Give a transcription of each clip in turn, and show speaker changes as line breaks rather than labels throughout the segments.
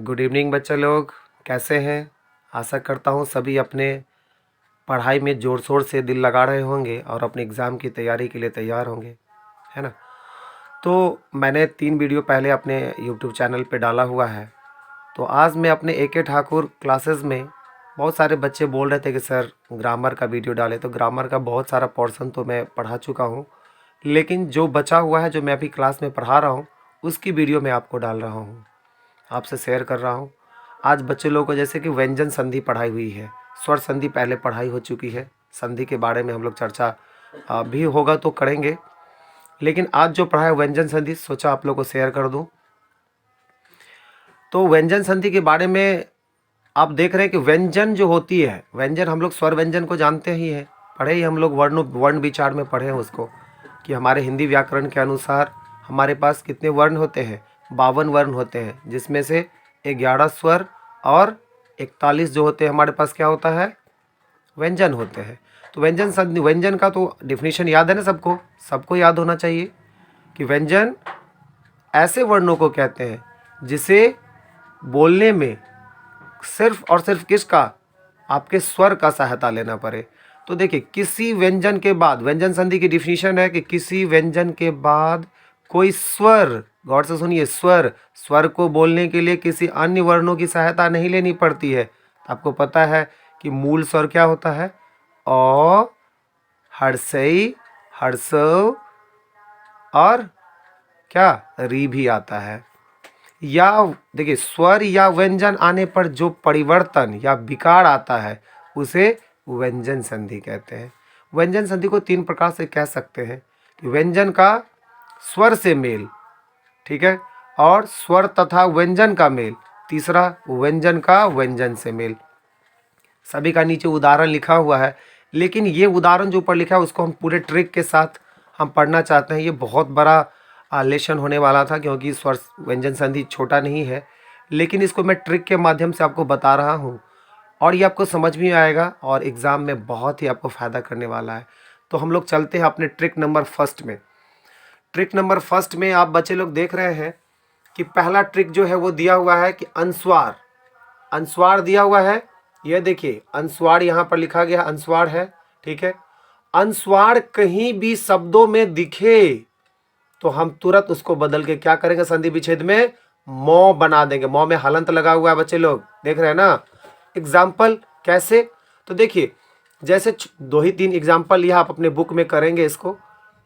Good evening बच्चे लोग, कैसे हैं। आशा करता हूँ सभी अपने पढ़ाई में ज़ोर शोर से दिल लगा रहे होंगे और अपने एग्ज़ाम की तैयारी के लिए तैयार होंगे, है ना। तो मैंने 3 वीडियो पहले अपने यूट्यूब चैनल पे डाला हुआ है। तो आज मैं अपने ए के ठाकुर क्लासेस में बहुत सारे बच्चे बोल रहे थे कि सर ग्रामर का वीडियो डालें, तो ग्रामर का बहुत सारा पोर्शन तो मैं पढ़ा चुका हूँ, लेकिन जो बचा हुआ है जो मैं अभी क्लास में पढ़ा रहा हूँ उसकी वीडियो मैं आपको डाल रहा हूँ, आपसे शेयर कर रहा हूँ। आज बच्चे लोगों को जैसे कि व्यंजन संधि पढ़ाई हुई है, स्वर संधि पहले पढ़ाई हो चुकी है, संधि के बारे में हम लोग चर्चा भी होगा तो करेंगे, लेकिन आज जो पढ़ा है व्यंजन संधि सोचा आप लोग को शेयर कर दूं। तो व्यंजन संधि के बारे में आप देख रहे हैं कि व्यंजन जो होती है, व्यंजन हम लोग स्वर व्यंजन को जानते ही हैं, पढ़े ही हम लोग वर्ण विचार में पढ़े हैं उसको, कि हमारे हिंदी व्याकरण के अनुसार हमारे पास कितने वर्ण होते हैं, 52 वर्ण होते हैं, जिसमें से 11 स्वर और 41 जो होते हैं हमारे पास क्या होता है, व्यंजन होते हैं। तो व्यंजन संधि, व्यंजन का तो डिफिनीशन याद है ना, सबको सबको याद होना चाहिए कि व्यंजन ऐसे वर्णों को कहते हैं जिसे बोलने में सिर्फ और सिर्फ किसका, आपके स्वर का सहायता लेना पड़े। तो देखिए किसी व्यंजन के बाद, व्यंजन संधि की डिफिनीशन है कि किसी व्यंजन के बाद कोई स्वर, गौर से सुनिए, स्वर, स्वर को बोलने के लिए किसी अन्य वर्णों की सहायता नहीं लेनी पड़ती है। आपको पता है कि मूल स्वर क्या होता है, अ, हर्षई, हर्षव और क्या, री भी आता है। या देखिए स्वर या व्यंजन आने पर जो परिवर्तन या विकार आता है उसे व्यंजन संधि कहते हैं। व्यंजन संधि को 3 प्रकार से कह सकते हैं कि व्यंजन का स्वर से मेल, ठीक है, और स्वर तथा व्यंजन का मेल, तीसरा व्यंजन का व्यंजन से मेल। सभी का नीचे उदाहरण लिखा हुआ है, लेकिन ये उदाहरण जो ऊपर लिखा है उसको हम पूरे ट्रिक के साथ हम पढ़ना चाहते हैं। ये बहुत बड़ा लेसन होने वाला था क्योंकि स्वर व्यंजन संधि छोटा नहीं है, लेकिन इसको मैं ट्रिक के माध्यम से आपको बता रहा हूँ और ये आपको समझ में आएगा और एग्ज़ाम में बहुत ही आपको फ़ायदा करने वाला है। तो हम लोग चलते हैं अपने ट्रिक नंबर फर्स्ट में। ट्रिक नंबर फर्स्ट में आप बच्चे लोग देख रहे हैं कि पहला ट्रिक जो है वो दिया हुआ है कि अनुस्वार, अनुस्वार दिया हुआ है। यह देखिए अनुस्वार यहाँ पर लिखा गया, अनुस्वार है, ठीक है। अनुस्वार कहीं भी शब्दों में दिखे तो हम तुरंत उसको बदल के क्या करेंगे, संधि विच्छेद में मौ बना देंगे। मौ में हलंत लगा हुआ है, बच्चे लोग देख रहे हैं ना। एग्जाम्पल कैसे, तो देखिए जैसे 2 ही 3 एग्जाम्पल यह आप अपने बुक में करेंगे। इसको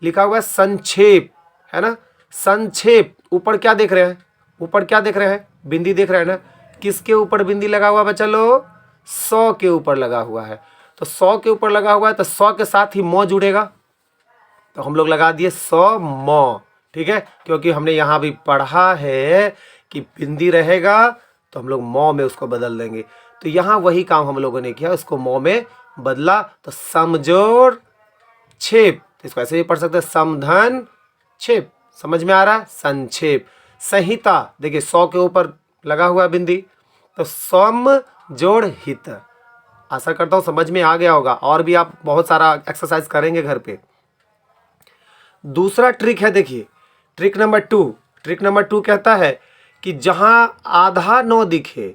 लिखा हुआ है संक्षेप, है ना, संक्षेप। ऊपर क्या देख रहे हैं, ऊपर क्या देख रहे हैं, बिंदी देख रहे हैं ना। किसके ऊपर बिंदी लगा हुआ है बच्चा लोग, 100 के ऊपर लगा हुआ है। तो 100 के ऊपर लगा हुआ है तो 100 के साथ ही मौ जुड़ेगा, तो हम लोग लगा दिए 100 मौ, ठीक है। क्योंकि हमने यहाँ भी पढ़ा है कि बिंदी रहेगा तो हम लोग मौ में उसको बदल देंगे। तो यहाँ वही काम हम लोगों ने किया, उसको मौ में बदला। तो समजोड़ छेप, तो इसको ऐसे भी पढ़ सकते हैं, समधन छेप, समझ में आ रहा है, संक्षेप। संहिता, देखिए 100 के ऊपर लगा हुआ बिंदी, तो सम जोड़ हित। आशा करता हूँ समझ में आ गया होगा, और भी आप बहुत सारा एक्सरसाइज करेंगे घर पे। दूसरा ट्रिक है, देखिए ट्रिक नंबर 2। ट्रिक नंबर 2 कहता है कि जहां आधा नौ दिखे,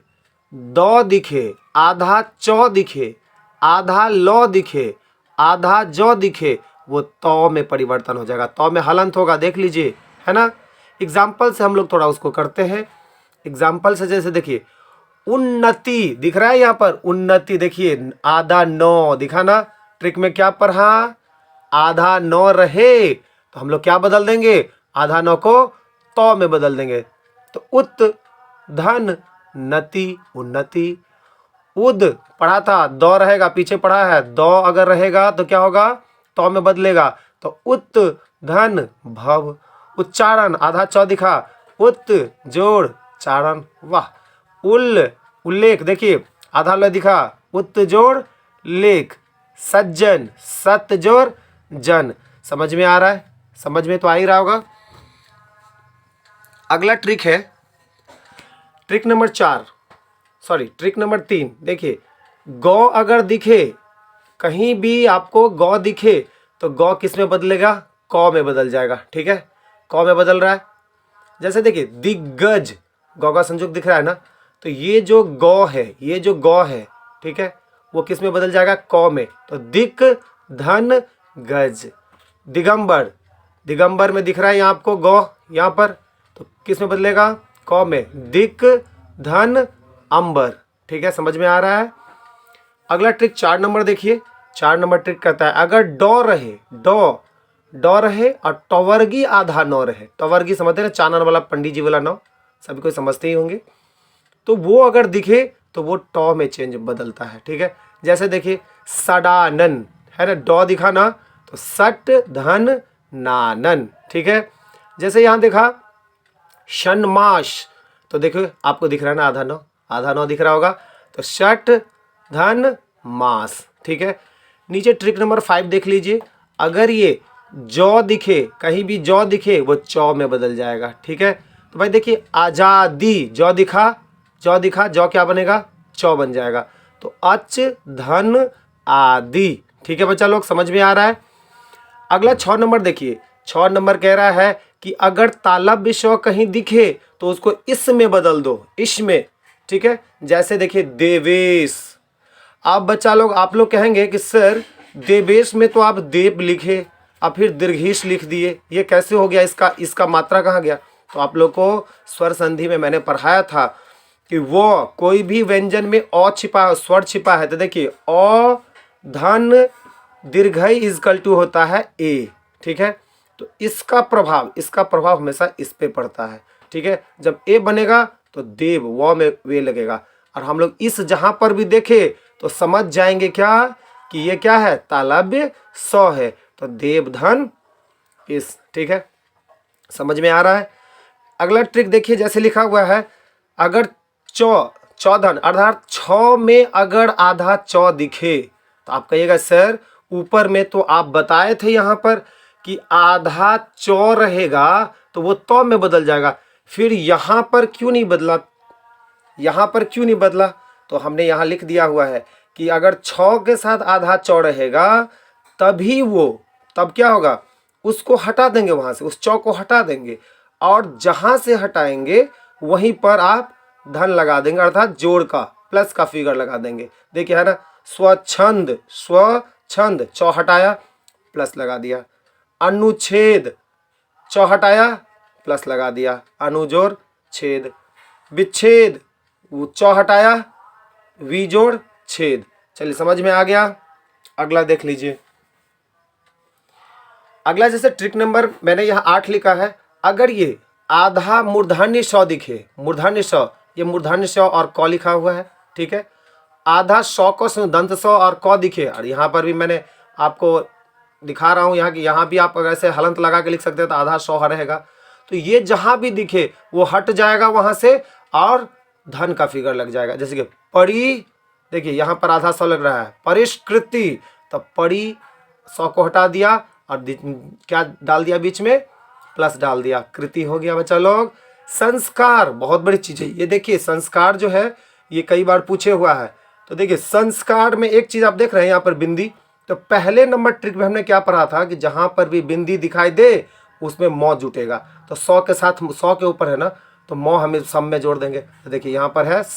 दौ दिखे, आधा चौ दिखे, आधा लौ दिखे, आधा जौ दिखे, वो तौ में परिवर्तन हो जाएगा, तौ में हलंत होगा, देख लीजिए, है ना। एग्जाम्पल से हम लोग थोड़ा उसको करते हैं। एग्जाम्पल से जैसे देखिए उन्नति दिख रहा है यहाँ पर, उन्नति देखिए आधा नौ दिखा ना। ट्रिक में क्या पढ़ा, आधा नौ रहे तो हम लोग क्या बदल देंगे, आधा नौ को तौ में बदल देंगे। तो उत धन नति, उन्नति। उद पढ़ा था, दौ रहेगा, पीछे पढ़ा है, दौ अगर रहेगा तो क्या होगा, तौ में बदलेगा, तो उत धन भव। उच्चारण आधा चौ दिखा, उत जोड़ चारण, वाह। उल उल्लेख देखिए आधा ल दिखा, उत जोड़ लेख। सज्जन सत जोड़ जन। समझ में आ रहा है, समझ में तो आ ही रहा होगा। अगला ट्रिक है trick number 4, sorry trick number 3। देखिए गौ अगर दिखे, कहीं भी आपको गौ दिखे तो गौ किस में बदलेगा, कौ में बदल जाएगा, ठीक है, कौ में बदल रहा है। जैसे देखिए दिग्गज, गौ का संयुक्त दिख रहा है ना, तो ये जो गौ है, ये जो गौ है, ठीक है, वो किस में बदल जाएगा? क में। तो दिक धन गज। दिगंबर, दिगंबर में दिख रहा है यहाँ आपको गौ, यहाँ पर, तो किस में बदलेगा? क में। दिक धन अंबर। ठीक है, समझ में आ रहा है? अगला ट्रिक 4 नंबर देखिए। 4 नंबर ट्रिक कहता है अगर डॉ रहे, डॉ रहे और टवर्गी आधा नौ रहे। टवर्गी समझते हैं ना, चानन वाला, पंडित जी वाला नौ, सभी कोई समझते ही होंगे। तो वो अगर दिखे तो वो टॉ में चेंज बदलता है। ठीक है, जैसे देखिए सडानन है ना, डॉ दिखा ना, तो सट धन नानन। ठीक है, जैसे यहाँ देखा षण्मास, तो देखो आपको दिख रहा है ना आधा नौ दिख रहा होगा, तो षट धन मास। ठीक है, नीचे ट्रिक नंबर 5 देख लीजिए। अगर ये जौ दिखे, कहीं भी जौ दिखे, वो चौ में बदल जाएगा। ठीक है, तो भाई देखिए आजादी, जौ दिखा, जौ क्या बनेगा? चौ बन जाएगा। तो अच धन आदि। ठीक है बच्चा लोग, समझ में आ रहा है? अगला 6 नंबर देखिए। 6 नंबर कह रहा है कि अगर तालव्य श कहीं दिखे तो उसको इस में बदल दो, इस में। ठीक है, जैसे देखिए देवेश। अब बच्चा लोग, आप लोग कहेंगे कि सर देवेश में तो आप देव लिखे, अब फिर दीर्घेश लिख दिए, ये कैसे हो गया? इसका मात्रा कहाँ गया? तो आप लोग को स्वर संधि में मैंने पढ़ाया था कि वो कोई भी व्यंजन में अ छिपा, स्वर छिपा है, तो देखिए अ धन दीर्घ इजकल टू होता है ए। ठीक है, तो इसका प्रभाव हमेशा इस पे पड़ता है। ठीक है, जब ए बनेगा तो देव, व में वे लगेगा, और हम लोग इस जहां पर भी देखे तो समझ जाएंगे क्या कि ये क्या है? तालव्य स है, तो देव धन इस। ठीक है, समझ में आ रहा है? अगला ट्रिक देखिए, जैसे लिखा हुआ है अगर चौधन अर्थात 6 में अगर आधा चौ दिखे, तो आप कहिएगा सर ऊपर में तो आप बताए थे यहाँ पर कि आधा चौ रहेगा तो वो तो में बदल जाएगा, फिर यहाँ पर क्यों नहीं बदला? यहाँ पर क्यों नहीं बदला? तो हमने यहाँ लिख दिया हुआ है कि अगर 6 के साथ आधा चौ रहेगा तभी तब क्या होगा? उसको हटा देंगे, वहां से उस चौ को हटा देंगे, और जहां से हटाएंगे वहीं पर आप धन लगा देंगे, अर्थात जोड़ का, प्लस का फिगर लगा देंगे। देखिए है ना, स्वच्छंद, स्वच्छंद, चौ हटाया, प्लस लगा दिया। अनुच्छेद, चौ हटाया, प्लस लगा दिया, अनु जोड़ छेद। विच्छेद, वो चौ हटाया, वी जोड़ छेद। चलिए समझ में आ गया? अगला देख लीजिए। अगला जैसे ट्रिक नंबर मैंने यहाँ 8 लिखा है। अगर ये आधा मूर्धन्य स दिखे, मूर्धन्य स, ये मूर्धन्य स और क लिखा हुआ है। ठीक है, आधा सौ को दंत स और क दिखे, और यहाँ पर भी मैंने आपको दिखा रहा हूँ यहाँ की, यहाँ भी आप अगर ऐसे हलंत लगा के लिख सकते हैं तो आधा सौ रहेगा। तो ये जहाँ भी दिखे वो हट जाएगा वहाँ से और धन का फिगर लग जाएगा। जैसे कि परी, देखिए यहाँ पर आधा सौ लग रहा है, परिष्कृति, तो परी 100 को हटा दिया और क्या डाल दिया बीच में? प्लस डाल दिया, कृति हो गया बच्चा लोग। संस्कार बहुत बड़ी चीज है ये। देखिए संस्कार जो है ये कई बार पूछे हुआ है। तो देखिए संस्कार में एक चीज आप देख रहे हैं यहाँ पर बिंदी, तो पहले नंबर ट्रिक में हमने क्या पढ़ा था कि जहां पर भी बिंदी दिखाई दे उसमें मौ जुटेगा। तो 100 के साथ 100 के ऊपर है ना, तो मौ हमें सब में जोड़ देंगे। तो देखिए यहाँ पर है